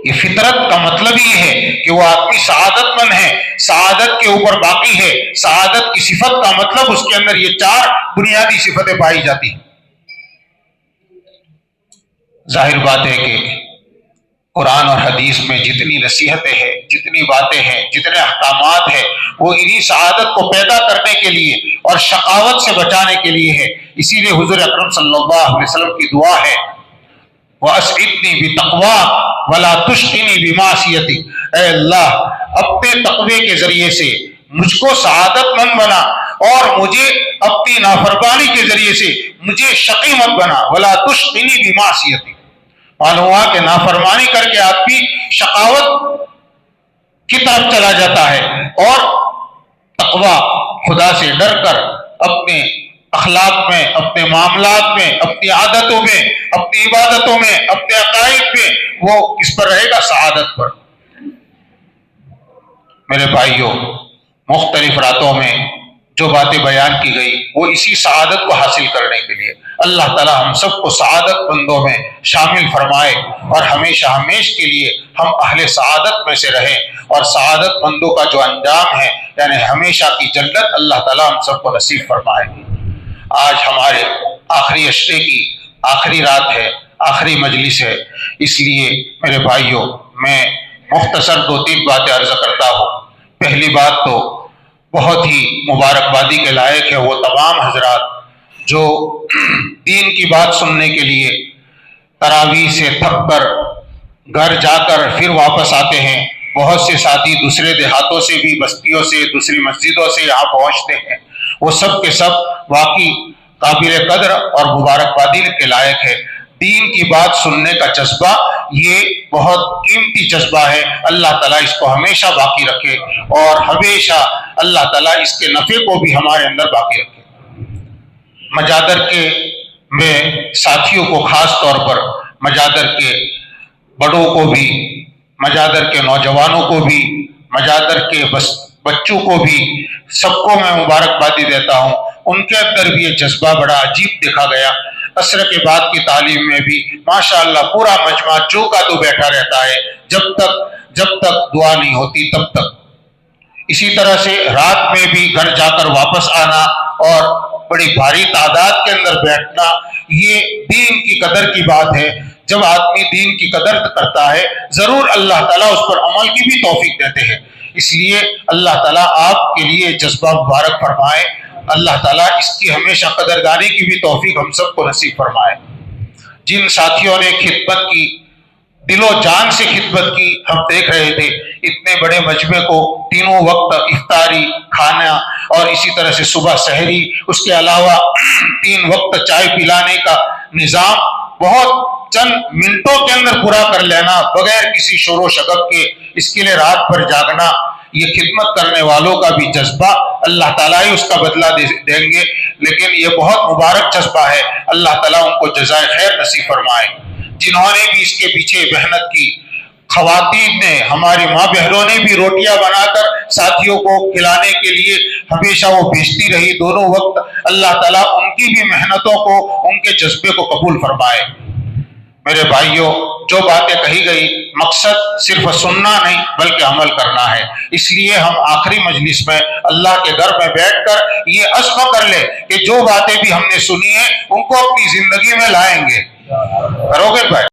یہ فطرت کا مطلب یہ ہے کہ وہ آدمی سعادت مند ہے، سعادت کے اوپر باقی ہے۔ سعادت کی صفت کا مطلب اس کے اندر یہ چار بنیادی صفتیں پائی جاتی ہیں۔ ظاہر بات ہے کہ قرآن اور حدیث میں جتنی نصیحتیں ہیں، جتنی باتیں ہیں، جتنے احکامات ہیں، وہ انہی سعادت کو پیدا کرنے کے لیے اور شقاوت سے بچانے کے لیے ہے۔ اسی لیے حضور اکرم صلی اللہ علیہ وسلم کی دعا ہے وَأَسْعِدْنِي بِتَقْوَاكَ وَلَا تُشْقِنِي بِمَعْصِيَتِكَ، اے اللہ اپنے تقوی کے ذریعے سے مجھ کو سعادت مند بنا اور مجھے اپنی نافرمانی کے ذریعے سے مجھے شقی مت بنا۔ وَلَا تُشْقِنِي بِمَعْصِيَتِكَ، معلوم ہوا کہ نافرمانی کر کے آدمی شقاوت کی طرف چلا جاتا ہے، اور تقوی خدا سے ڈر کر اپنے اخلاق میں، اپنے معاملات میں، اپنی عادتوں میں، اپنی عبادتوں میں، اپنے عقائد میں وہ کس پر رہے گا؟ سعادت پر۔ میرے بھائیوں، مختلف راتوں میں جو باتیں بیان کی گئی وہ اسی سعادت کو حاصل کرنے کے لیے۔ اللہ تعالی ہم سب کو سعادت مندوں میں شامل فرمائے اور ہمیشہ ہمیش کے لیے ہم اہل سعادت میں سے رہیں، اور سعادت مندوں کا جو انجام ہے یعنی ہمیشہ کی جنت اللہ تعالی ہم سب کو نصیب فرمائے۔ آج ہمارے آخری عشرے کی آخری رات ہے، آخری مجلس ہے، اس لیے میرے بھائیوں میں مختصر دو تین باتیں عرض کرتا ہوں۔ پہلی بات تو بہت ہی مبارکبادی کے لائق ہے وہ تمام حضرات جو دین کی بات سننے کے لیے تراویح سے تھک کر گھر جا کر پھر واپس آتے ہیں۔ بہت سے ساتھی دوسرے دیہاتوں سے بھی، بستیوں سے، دوسری مسجدوں سے یہاں پہنچتے ہیں، وہ سب کے سب واقعی قابل قدر اور مبارکبادی کے لائق ہے۔ دین کی بات سننے کا جذبہ یہ بہت قیمتی جذبہ ہے۔ اللہ تعالیٰ اس کو ہمیشہ باقی رکھے اور ہمیشہ اللہ تعالیٰ اس کے نفع کو بھی ہمارے اندر باقی رکھے۔ مجادر کے میں ساتھیوں کو خاص طور پر، مجادر کے بڑوں کو بھی، مجادر کے نوجوانوں کو بھی، مجادر کے بچوں کو بھی، سب کو میں مبارکبادی دیتا ہوں۔ ان کے اندر بھی یہ جذبہ بڑا عجیب دیکھا گیا۔ عصر کے بعد کی تعلیم میں بھی ماشاءاللہ پورا مجمع جو کا تو بیٹھا رہتا ہے، جب تک دعا نہیں ہوتی تب تک۔ اسی طرح سے رات میں بھی گھر جا کر واپس آنا اور بڑی بھاری تعداد کے اندر بیٹھنا، یہ دین کی قدر کی بات ہے۔ جب آدمی دین کی قدر کرتا ہے ضرور اللہ تعالیٰ اس پر عمل کی بھی توفیق دیتے ہیں۔ اس لیے اللہ تعالیٰ آپ کے لیے جذبہ مبارک فرمائے، اللہ تعالیٰ اس کی ہمیشہ قدردانی کی بھی توفیق ہم سب کو نصیب فرمائے۔ جن ساتھیوں نے خدمت کی، دل و جان سے خدمت کی، ہم دیکھ رہے تھے اتنے بڑے مجمع کو تینوں وقت افطاری، کھانا اور اسی طرح سے صبح سحری، اس کے علاوہ 3 وقت چائے پلانے کا نظام بہت چند منٹوں کے اندر پورا کر لینا بغیر کسی شور و شغب کے، اس کے لیے رات بھر جاگنا، یہ خدمت کرنے والوں کا بھی جذبہ اللہ تعالیٰ ہی اس کا بدلہ دیں گے، لیکن یہ بہت مبارک جذبہ ہے۔ اللہ تعالیٰ ان کو جزائے خیر نصیب فرمائے۔ جنہوں نے بھی اس کے پیچھے محنت کی، خواتین نے، ہماری ماں بہنوں نے بھی روٹیاں بنا کر ساتھیوں کو کھلانے کے لیے ہمیشہ وہ بھیجتی رہی دونوں وقت۔ اللہ تعالیٰ ان کی بھی محنتوں کو، ان کے جذبے کو قبول فرمائے۔ میرے بھائیوں، جو باتیں کہی گئی مقصد صرف سننا نہیں بلکہ عمل کرنا ہے۔ اس لیے ہم آخری مجلس میں اللہ کے گھر میں بیٹھ کر یہ عزم کر لیں کہ جو باتیں بھی ہم نے سنی ہیں ان کو اپنی زندگی میں لائیں گے۔ کرو گے بھائی؟